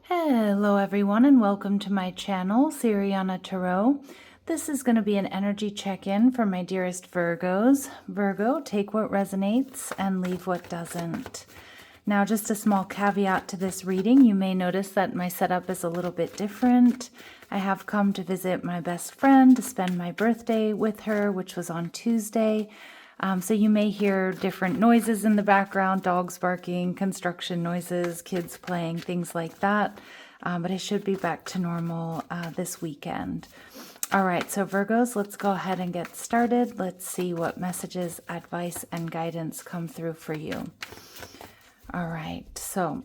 Hello everyone and welcome to my channel, Siriana Tarot. This is going to be an energy check-in for my dearest Virgos. Virgo, take what resonates and leave what doesn't. Now, just a small caveat to this reading. You may notice that my setup is a little bit different. I have come to visit my best friend to spend my birthday with her, which was on Tuesday. So you may hear different noises in the background, dogs barking, construction noises, kids playing, things like that. But it should be back to normal this weekend. All right, so Virgos, let's go ahead and get started. Let's see what messages, advice, and guidance come through for you. All right, so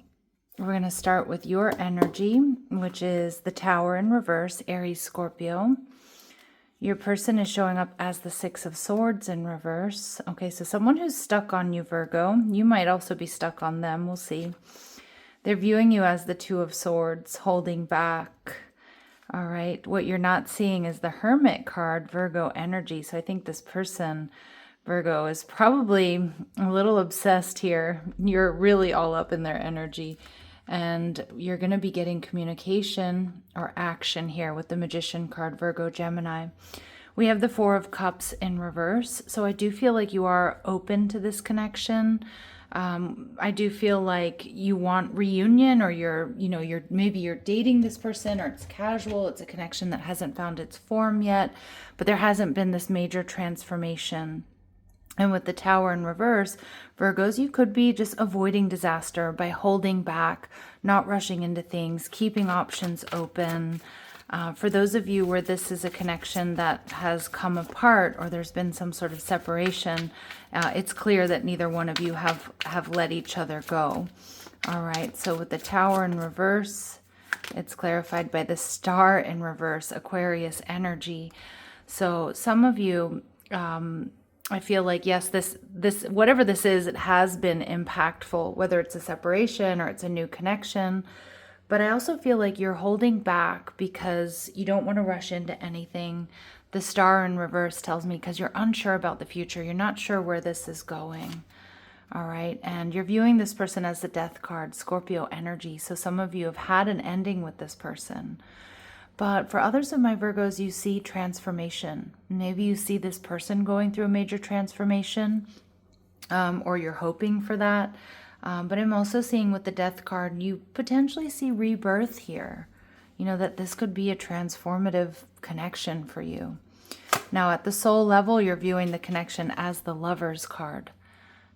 we're going to start with your energy, which is the Tower in reverse, Aries, Scorpio. Your person is showing up as the Six of Swords in reverse. Okay, so someone who's stuck on you, Virgo. You might also be stuck on them. We'll see. They're viewing you as the Two of Swords, holding back. All right, what you're not seeing is the Hermit card, Virgo energy. So I think this person, Virgo, is probably a little obsessed here. You're really all up in their energy. And you're going to be getting communication or action here with the Magician card, Virgo, Gemini. We have the Four of Cups in reverse. So I do feel like you are open to this connection. I do feel like you want reunion, or maybe you're dating this person, or it's casual. It's a connection that hasn't found its form yet, but there hasn't been this major transformation. And with the Tower in reverse, Virgos, you could be just avoiding disaster by holding back, not rushing into things, keeping options open. For those of you where this is a connection that has come apart, or there's been some sort of separation, it's clear that neither one of you have let each other go. All right, so with the Tower in reverse, it's clarified by the Star in reverse, Aquarius energy. So some of you... I feel like, yes, this whatever this is, it has been impactful, whether it's a separation or it's a new connection. But I also feel like you're holding back because you don't want to rush into anything. The Star in reverse tells me because you're unsure about the future. You're not sure where this is going. All right. And you're viewing this person as the Death card, Scorpio energy. So some of you have had an ending with this person. But for others of my Virgos, you see transformation. Maybe you see this person going through a major transformation, or you're hoping for that. But I'm also seeing with the Death card, you potentially see rebirth here. You know, that this could be a transformative connection for you. Now, at the soul level, you're viewing the connection as the Lover's card,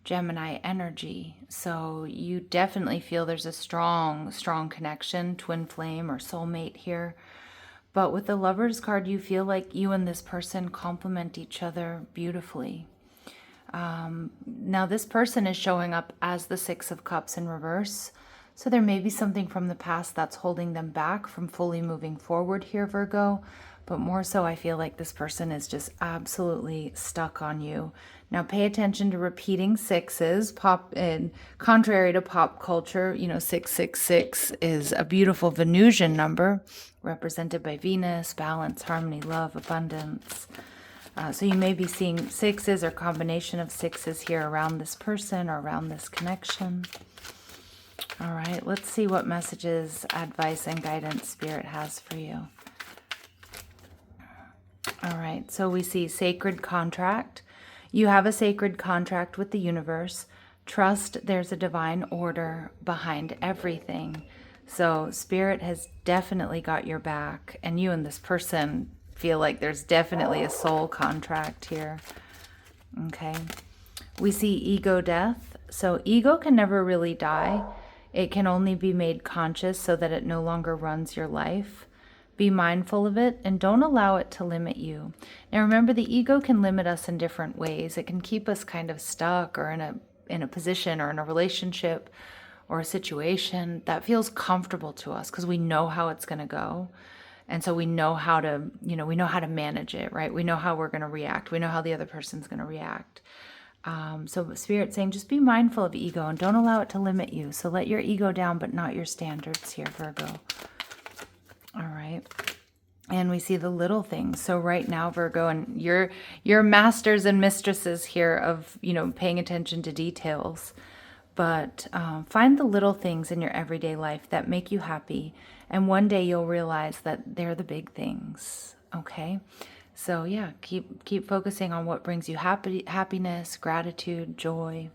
Gemini energy. So you definitely feel there's a strong, strong connection, twin flame or soulmate here. But with the Lover's card, you feel like you and this person complement each other beautifully. Now, this person is showing up as the Six of Cups in reverse. So there may be something from the past that's holding them back from fully moving forward here, Virgo. But more so, I feel like this person is just absolutely stuck on you. Now, pay attention to repeating sixes. Contrary to pop culture, 666 is a beautiful Venusian number represented by Venus, balance, harmony, love, abundance. So you may be seeing sixes or combination of sixes here around this person or around this connection. All right, let's see what messages, advice, and guidance Spirit has for you. All right, so we see sacred contract. You have a sacred contract with the universe. Trust there's a divine order behind everything. So Spirit has definitely got your back, and you and this person feel like there's definitely a soul contract here. Okay. We see ego death. So ego can never really die. It can only be made conscious so that it no longer runs your life. Be mindful of it and don't allow it to limit you. Now remember, the ego can limit us in different ways. It can keep us kind of stuck or in a position or in a relationship or a situation that feels comfortable to us because we know how it's going to go. And so we know how to, we know how to manage it, right? We know how we're going to react. We know how the other person's going to react. So Spirit's saying, just be mindful of ego and don't allow it to limit you. So let your ego down, but not your standards here, Virgo. All right. And we see the little things. So right now, Virgo, and you're masters and mistresses here of, paying attention to details. But find the little things in your everyday life that make you happy. And one day you'll realize that they're the big things. Okay? So yeah, keep focusing on what brings you happiness, gratitude, joy.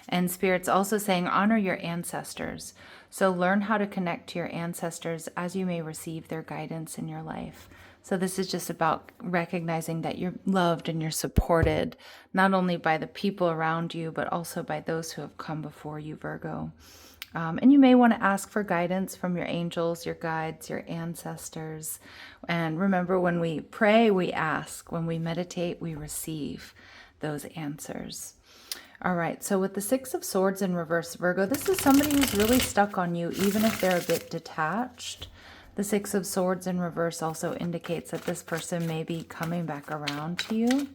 And Spirit's also saying honor your ancestors. So learn how to connect to your ancestors as you may receive their guidance in your life. So this is just about recognizing that you're loved and you're supported, not only by the people around you, but also by those who have come before you, Virgo. And you may want to ask for guidance from your angels, your guides, your ancestors. And remember, when we pray, we ask. When we meditate, we receive those answers. All right, so with the Six of Swords in reverse, Virgo, this is somebody who's really stuck on you, even if they're a bit detached. The Six of Swords in reverse also indicates that this person may be coming back around to you.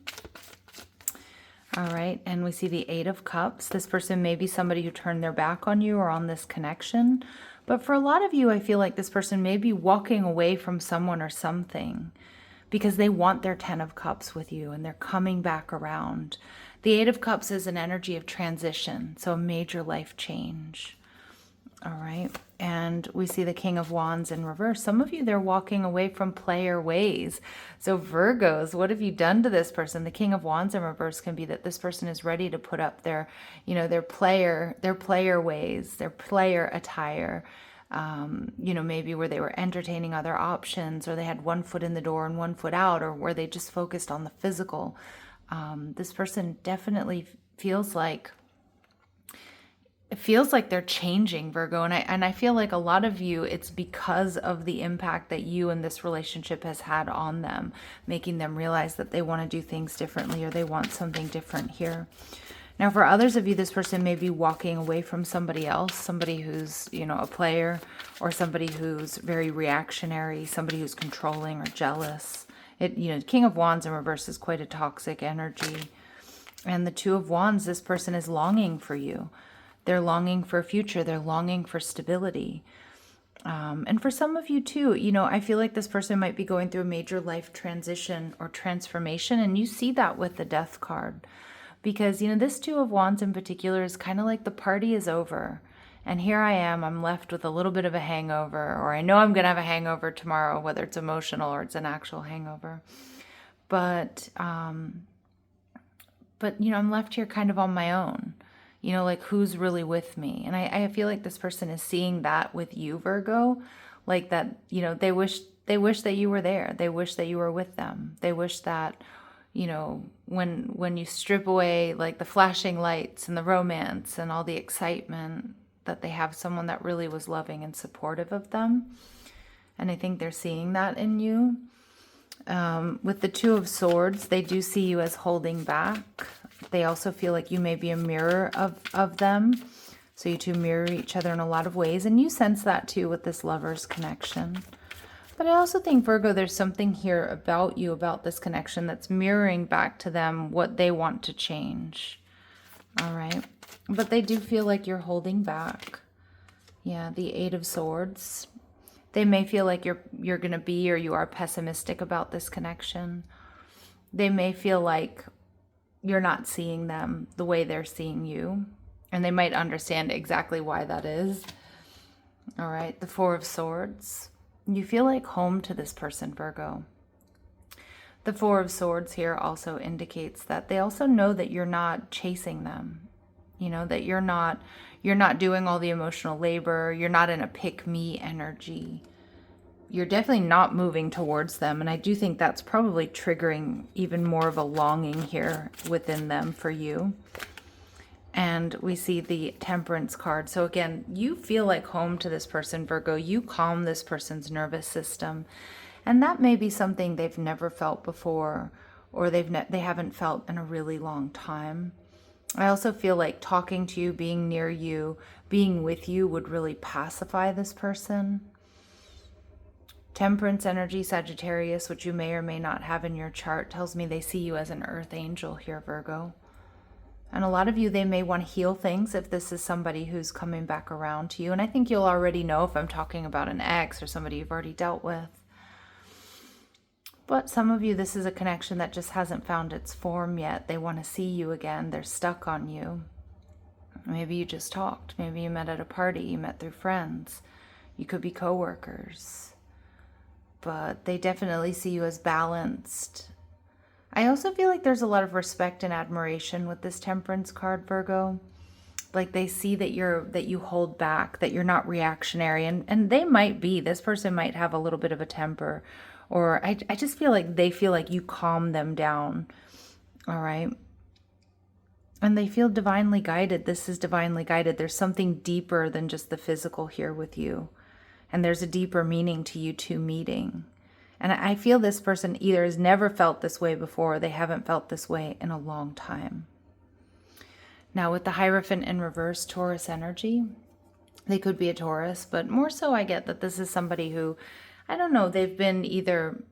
All right, and we see the Eight of Cups. This person may be somebody who turned their back on you or on this connection. But for a lot of you, I feel like this person may be walking away from someone or something because they want their Ten of Cups with you and they're coming back around. The Eight of Cups is an energy of transition, so a major life change. All right, and we see the King of Wands in reverse. Some of you, they're walking away from player ways. So Virgos, what have you done to this person? The King of Wands in reverse can be that this person is ready to put up their, their player ways, their player attire. Maybe where they were entertaining other options, or they had one foot in the door and one foot out, or where they just focused on the physical. This person definitely feels like they're changing, Virgo, and I feel like a lot of you, it's because of the impact that you and this relationship has had on them, making them realize that they want to do things differently or they want something different here. Now, for others of you, this person may be walking away from somebody else, somebody who's, a player, or somebody who's very reactionary, somebody who's controlling or jealous. King of Wands in reverse is quite a toxic energy. And the Two of Wands, this person is longing for you. They're longing for a future. They're longing for stability. And for some of you too, I feel like this person might be going through a major life transition or transformation. And you see that with the Death card. Because, this Two of Wands in particular is kind of like the party is over. And here I am, I'm left with a little bit of a hangover, or I know I'm going to have a hangover tomorrow, whether it's emotional or it's an actual hangover. But I'm left here kind of on my own. Like, who's really with me? And I feel like this person is seeing that with you, Virgo. Like that, they wish that you were there. They wish that you were with them. They wish that, when you strip away like the flashing lights and the romance and all the excitement, that they have someone that really was loving and supportive of them. And I think they're seeing that in you. With the Two of Swords, they do see you as holding back. They also feel like you may be a mirror of them. So you two mirror each other in a lot of ways. And you sense that too with this Lovers connection. But I also think, Virgo, there's something here about you, about this connection, that's mirroring back to them what they want to change. All right. But they do feel like you're holding back. Yeah, the Eight of Swords. They may feel like you're going to be, or you are pessimistic about this connection. They may feel like you're not seeing them the way they're seeing you. And they might understand exactly why that is. All right, the Four of Swords. You feel like home to this person, Virgo. The Four of Swords here also indicates that they also know that you're not chasing them. That you're not doing all the emotional labor. You're not in a pick-me energy. You're definitely not moving towards them. And I do think that's probably triggering even more of a longing here within them for you. And we see the Temperance card. So again, you feel like home to this person, Virgo. You calm this person's nervous system. And that may be something they've never felt before, or they haven't felt in a really long time. I also feel like talking to you, being near you, being with you would really pacify this person. Temperance energy, Sagittarius, which you may or may not have in your chart, tells me they see you as an earth angel here, Virgo. And a lot of you, they may want to heal things if this is somebody who's coming back around to you. And I think you'll already know if I'm talking about an ex or somebody you've already dealt with. But some of you, this is a connection that just hasn't found its form yet. They want to see you again. They're stuck on you. Maybe you just talked. Maybe you met at a party. You met through friends. You could be coworkers. But they definitely see you as balanced. I also feel like there's a lot of respect and admiration with this Temperance card, Virgo. Like they see that you hold back, that you're not reactionary, and they might be. This person might have a little bit of a temper, or I just feel like they feel like you calm them down. All right. And they feel divinely guided. This is divinely guided. There's something deeper than just the physical here with you. And there's a deeper meaning to you two meeting. And I feel this person either has never felt this way before, or they haven't felt this way in a long time. Now with the Hierophant in reverse, Taurus energy, they could be a Taurus, but more so I get that this is somebody who, I don't know, they've been either,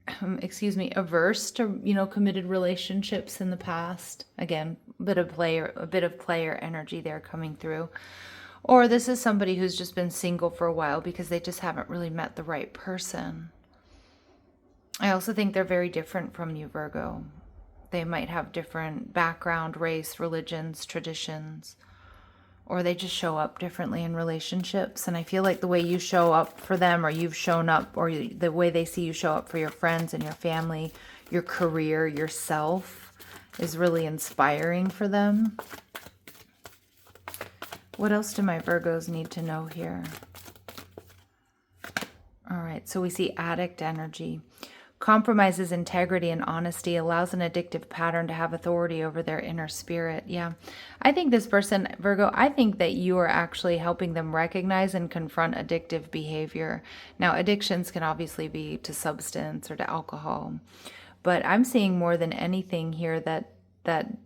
averse to, committed relationships in the past. Again, a bit of player energy there coming through. Or this is somebody who's just been single for a while because they just haven't really met the right person. I also think they're very different from you, Virgo. They might have different background, race, religions, traditions, or they just show up differently in relationships. And I feel like the way you show up for them, or you've shown up, or the way they see you show up for your friends and your family, your career, yourself, is really inspiring for them. What else do my Virgos need to know here? All right, so we see addict energy. Compromises integrity and honesty, allows an addictive pattern to have authority over their inner spirit. Yeah, I think this person, Virgo, I think that you are actually helping them recognize and confront addictive behavior. Now, addictions can obviously be to substance or to alcohol, but I'm seeing more than anything here that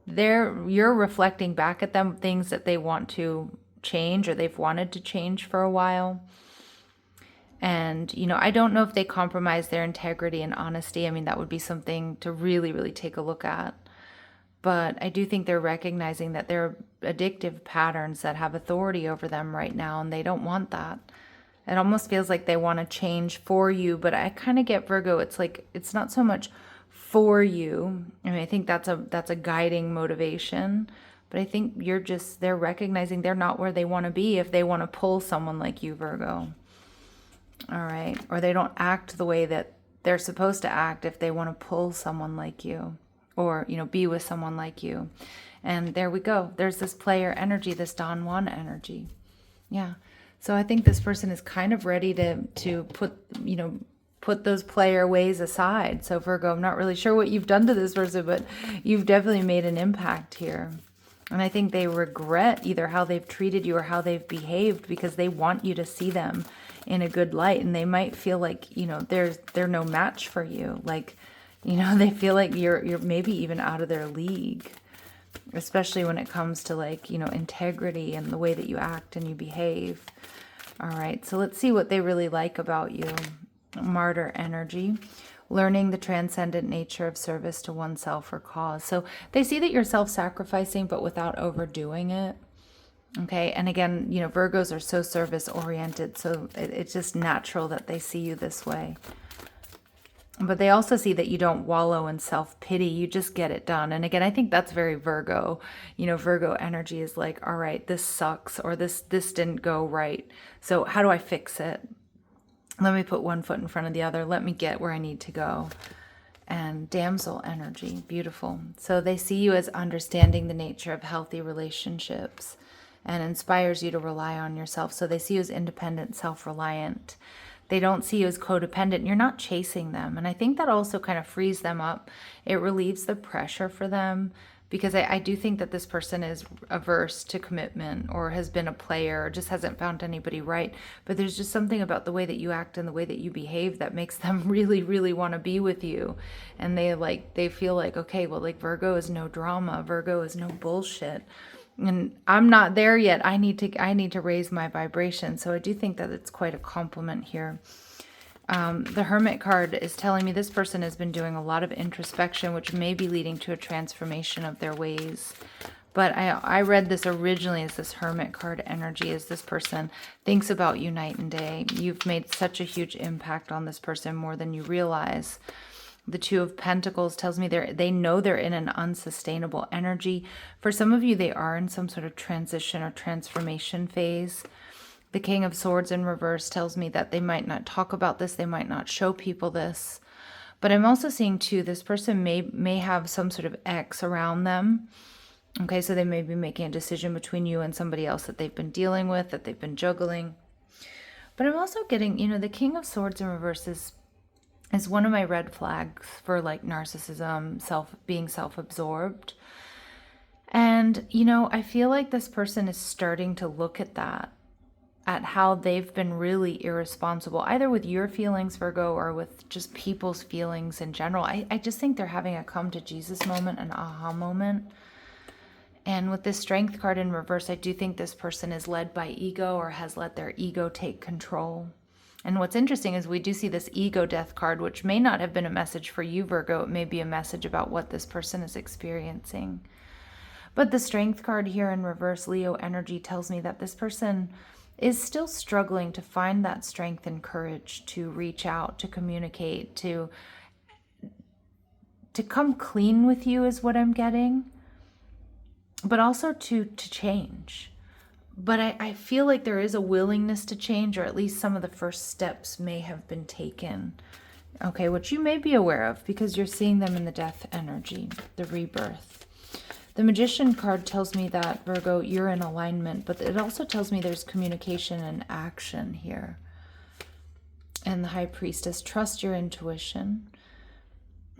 you're reflecting back at them things that they want to change, or they've wanted to change for a while. And, I don't know if they compromise their integrity and honesty. I mean, that would be something to really, really take a look at. But I do think they're recognizing that there are addictive patterns that have authority over them right now, and they don't want that. It almost feels like they want to change for you, but I kind of get, Virgo, it's like, it's not so much for you. I mean, I think that's a guiding motivation, but I think they're recognizing they're not where they want to be if they want to pull someone like you, Virgo. All right. Or they don't act the way that they're supposed to act if they want to pull someone like you, or, be with someone like you. And there we go. There's this player energy, this Don Juan energy. Yeah. So I think this person is kind of ready to put those player ways aside. So Virgo, I'm not really sure what you've done to this person, but you've definitely made an impact here. And I think they regret either how they've treated you or how they've behaved, because they want you to see them in a good light, and they might feel like, they're no match for you. Like, they feel like you're maybe even out of their league, especially when it comes to integrity and the way that you act and you behave. All right, so let's see what they really like about you. Martyr energy. Learning the transcendent nature of service to oneself or cause. So they see that you're self-sacrificing, but without overdoing it. Okay, and again, Virgos are so service-oriented, so it's just natural that they see you this way. But they also see that you don't wallow in self-pity, you just get it done. And again, I think that's very Virgo. Virgo energy is like, all right, this sucks, or this didn't go right. So how do I fix it? Let me put one foot in front of the other. Let me get where I need to go. And damsel energy, beautiful. So they see you as understanding the nature of healthy relationships and inspires you to rely on yourself. So they see you as independent, self-reliant. They don't see you as codependent. You're not chasing them. And I think that also kind of frees them up. It relieves the pressure for them, because I do think that this person is averse to commitment, or has been a player, or just hasn't found anybody right. But there's just something about the way that you act and the way that you behave that makes them really, really want to be with you. And they feel like, okay, well, Virgo is no drama. Virgo is no bullshit. And I'm not there yet. I need to raise my vibration. So I do think that it's quite a compliment here. The Hermit card is telling me this person has been doing a lot of introspection, which may be leading to a transformation of their ways. But I read this originally as this Hermit card energy, as this person thinks about you night and day. You've made such a huge impact on this person, more than you realize. The Two of Pentacles tells me they know they're in an unsustainable energy. For some of you, they are in some sort of transition or transformation phase. The King of Swords in reverse tells me that they might not talk about this. They might not show people this. But I'm also seeing, too, this person may have some sort of ex around them. Okay, so they may be making a decision between you and somebody else that they've been dealing with, that they've been juggling. But I'm also getting, the King of Swords in reverse is one of my red flags for like narcissism, being self-absorbed. And, I feel like this person is starting to look at that, at how they've been really irresponsible, either with your feelings, Virgo, or with just people's feelings in general. I just think they're having a come to Jesus moment, an aha moment. And with this Strength card in reverse, I do think this person is led by ego or has let their ego take control. And what's interesting is we do see this ego death card, which may not have been a message for you, Virgo. It may be a message about what this person is experiencing. But the Strength card here in reverse, Leo energy, tells me that this person is still struggling to find that strength and courage to reach out, to communicate, to come clean with you is what I'm getting, but also to change. But I feel like there is a willingness to change, or at least some of the first steps may have been taken, okay, which you may be aware of because you're seeing them in the death energy, the rebirth. The Magician card tells me that, Virgo, you're in alignment, but it also tells me there's communication and action here. And the High Priestess, trust your intuition.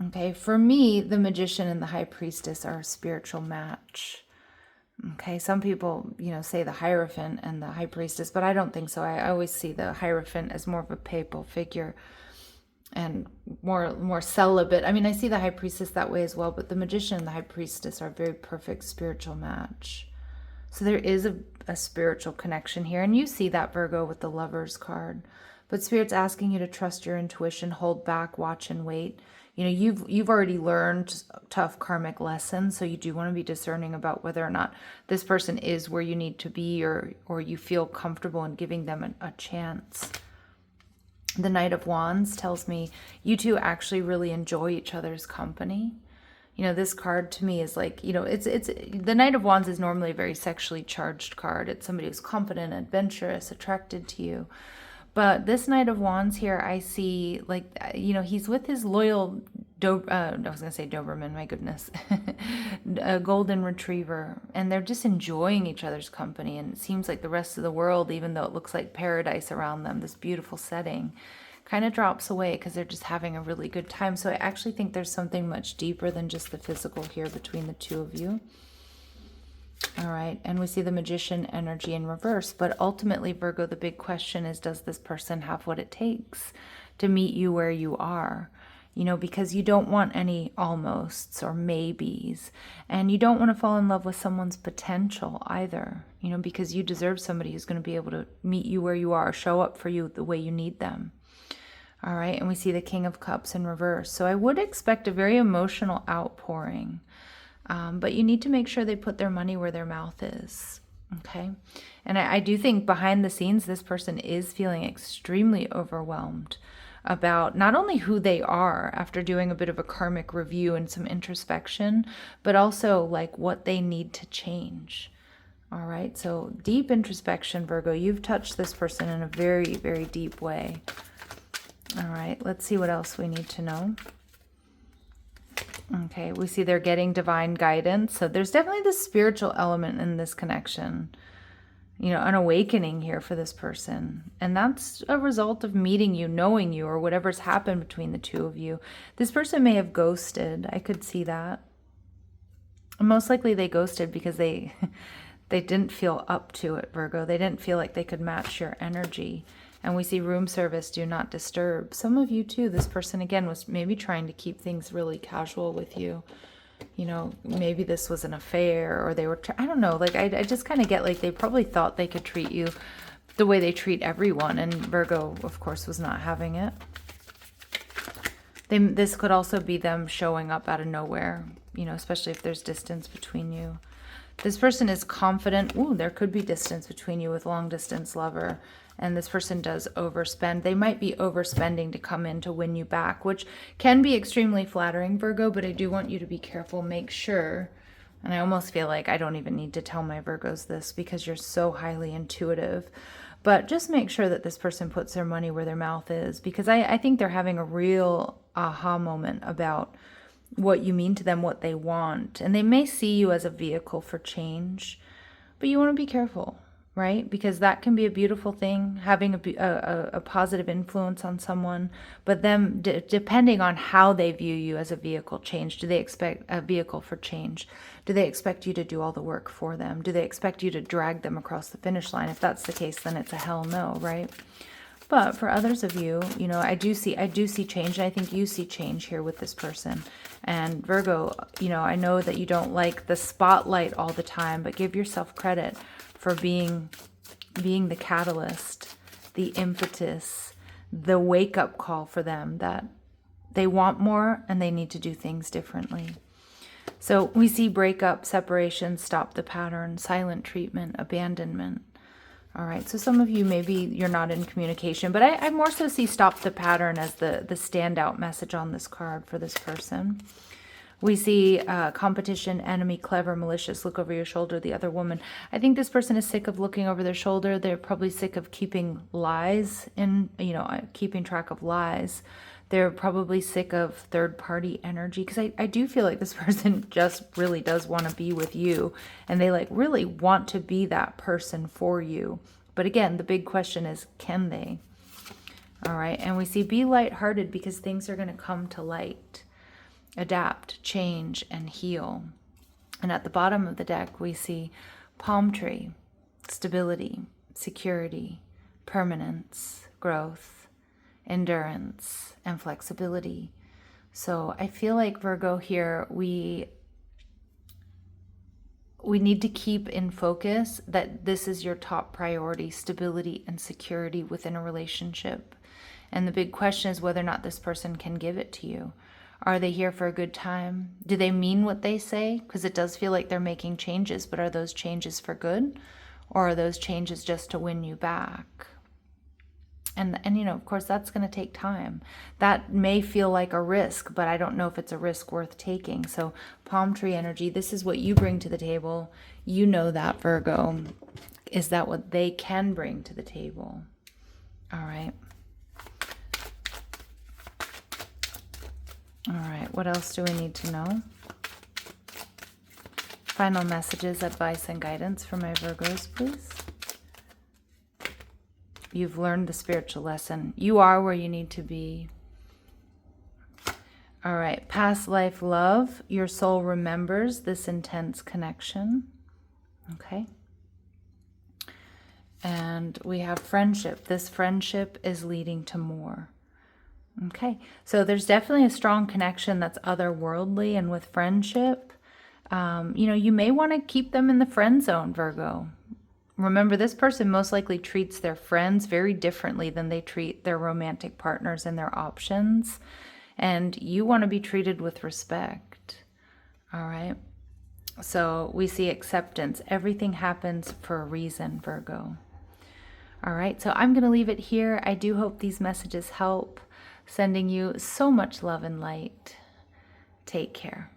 Okay, for me, the Magician and the High Priestess are a spiritual match. Okay, some people, say the Hierophant and the High Priestess, but I don't think so. I always see the Hierophant as more of a papal figure and more celibate. I mean, I see the High Priestess that way as well, but the Magician and the High Priestess are a very perfect spiritual match. So there is a spiritual connection here, and you see that, Virgo, with the Lovers card. But Spirit's asking you to trust your intuition, hold back, watch and wait. You've already learned tough karmic lessons, so you do want to be discerning about whether or not this person is where you need to be, or you feel comfortable in giving them a chance. The Knight of Wands tells me you two actually really enjoy each other's company. This card to me is like, it's the Knight of Wands is normally a very sexually charged card. It's somebody who's confident, adventurous, attracted to you. But this Knight of Wands here, I see, like, he's with his loyal, I was going to say Doberman, my goodness, a golden retriever. And they're just enjoying each other's company. And it seems like the rest of the world, even though it looks like paradise around them, this beautiful setting, kind of drops away because they're just having a really good time. So I actually think there's something much deeper than just the physical here between the two of you. All right, and we see the Magician energy in reverse, but ultimately, Virgo, the big question is, does this person have what it takes to meet you where you are? Because you don't want any almosts or maybes, and you don't want to fall in love with someone's potential either, because you deserve somebody who's going to be able to meet you where you are, show up for you the way you need them. All right, and we see the King of Cups in reverse. So I would expect a very emotional outpouring. But you need to make sure they put their money where their mouth is, okay? And I do think behind the scenes, this person is feeling extremely overwhelmed about not only who they are after doing a bit of a karmic review and some introspection, but also like what they need to change. All right, so deep introspection, Virgo. You've touched this person in a very, very deep way. All right, let's see what else we need to know. Okay, we see they're getting divine guidance. So there's definitely this spiritual element in this connection, an awakening here for this person. And that's a result of meeting you, knowing you, or whatever's happened between the two of you. This person may have ghosted. I could see that. Most likely they ghosted because they didn't feel up to it, Virgo. They didn't feel like they could match your energy. And we see room service, do not disturb. Some of you too, this person again was maybe trying to keep things really casual with you. Maybe this was an affair, or they were, I don't know, like I just kind of get like they probably thought they could treat you the way they treat everyone. And Virgo, of course, was not having it. This could also be them showing up out of nowhere, especially if there's distance between you. This person is confident. Ooh, there could be distance between you with long distance lover. And this person does overspend. They might be overspending to come in to win you back, which can be extremely flattering, Virgo, but I do want you to be careful. Make sure, and I almost feel like I don't even need to tell my Virgos this because you're so highly intuitive, but just make sure that this person puts their money where their mouth is, because I think they're having a real aha moment about what you mean to them, what they want. And they may see you as a vehicle for change, but you want to be careful, right? Because that can be a beautiful thing, having a positive influence on someone, but them, depending on how they view you as a vehicle change, do they expect a vehicle for change? Do they expect you to do all the work for them? Do they expect you to drag them across the finish line? If that's the case, then it's a hell no, right? But for others of you, you know, I do see change. And I think you see change here with this person. And Virgo, you know, I know that you don't like the spotlight all the time, but give yourself credit for being the catalyst, the impetus, the wake-up call for them that they want more and they need to do things differently. So we see breakup, separation, stop the pattern, silent treatment, abandonment. All right, so some of you, maybe you're not in communication, but I more so see stop the pattern as the standout message on this card for this person. We see competition, enemy, clever, malicious, look over your shoulder, the other woman. I think this person is sick of looking over their shoulder. They're probably sick of keeping lies in, you know, keeping track of lies. They're probably sick of third-party energy, because I do feel like this person just really does want to be with you, and they like really want to be that person for you. But again, the big question is, can they? All right, and we see be lighthearted, because things are going to come to light. Adapt, change, and heal. And at the bottom of the deck, we see palm tree, stability, security, permanence, growth, endurance, and flexibility. So I feel like, Virgo, here we need to keep in focus that this is your top priority, stability and security within a relationship. And the big question is whether or not this person can give it to you. Are they here for a good time? Do they mean what they say? Because it does feel like they're making changes, but are those changes for good? Or are those changes just to win you back? And you know, of course, that's going to take time. That may feel like a risk, but I don't know if it's a risk worth taking. So palm tree energy, this is what you bring to the table. You know that, Virgo. Is that what they can bring to the table? All right. All right, what else do we need to know? Final messages, advice, and guidance for my Virgos, please. You've learned the spiritual lesson. You are where you need to be. All right, past life love. Your soul remembers this intense connection. Okay. And we have friendship. This friendship is leading to more. Okay, so there's definitely a strong connection that's otherworldly, and with friendship, you know, you may want to keep them in the friend zone, Virgo. Remember, this person most likely treats their friends very differently than they treat their romantic partners and their options. And you want to be treated with respect. All right. So we see acceptance. Everything happens for a reason, Virgo. All right. So I'm going to leave it here. I do hope these messages help. Sending you so much love and light. Take care.